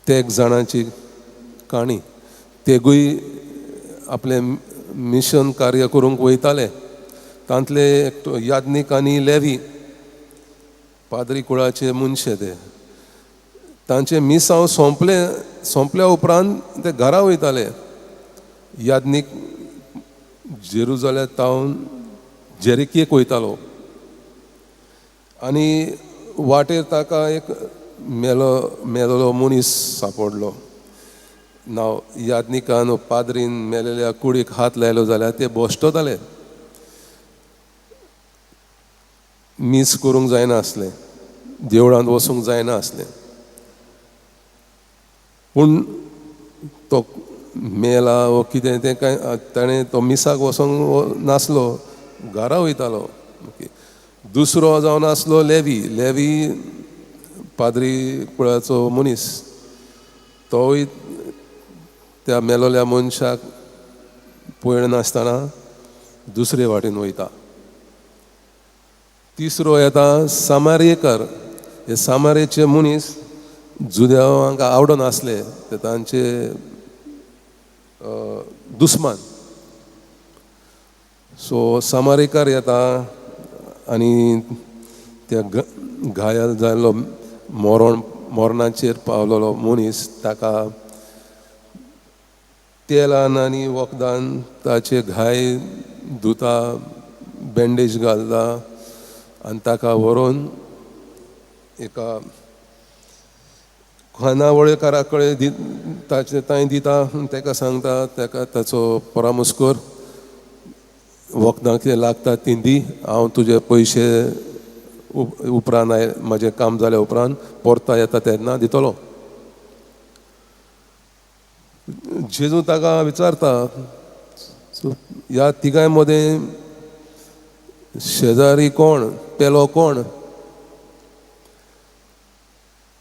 ते एक जाणांची काणी. तेगूय आपले मिशन कार्य करूंक वयताले. तांतले एकटो याज्ञिक आनी लेवी पाद्री कुळाचे मनशे ते. तांचे मिसांव सोंपल्या उपरांत ते घरा वयताले. याज्ञिक जेरुजलेमांतावन जेरिकेक वयतालो आनी वाटेर ताका एक मेलोलो मनीस सांपडलो. नांव याज्ञिकान पाद्रीन मेलेल्या कुडीक हात लायलो जाल्यार ते बोश्टोताले. मीस करूंक जायना आसलें, देवळांत वचूंक जायना आसलें. पूण तो मेला वो कितें तें कांय ताणें तो मिसाक वचोंक नासलो, घरा वयतालो. दुसरो जावन आसलो लेवी पाद्री कुळाचो मनीस. तोय त्या मेलोल्या मनशाक पळयनासतना दुसरे वाटेन वयता. तिसरो येता सामारियेकार. हे सामारेचे मनीस जुद्यांक आवडनासले, ते तांचे दुस्मान. सो सामारिकार येता आनी त्या घायल जाल्लो मरणाचेर पावलेलो मनीस ताका तेलान आनी वखदान ताचे घाय धुता, बँडेज घालता आनी ताका व्हरून एका खानावळीकारा कडेन ताचे थंय दिता. ताका सांगता ताका ताचो परामर्श कर, वखदां कितें लागता तीं दी, हांव तुजे पयशे उपरांत म्हाजें काम जाल्या उपरांत परता येता तेन्ना दितलो. जेजू ताका विचारता, ह्या तिगाय मदें शेजारी कोण, पेलो कोण?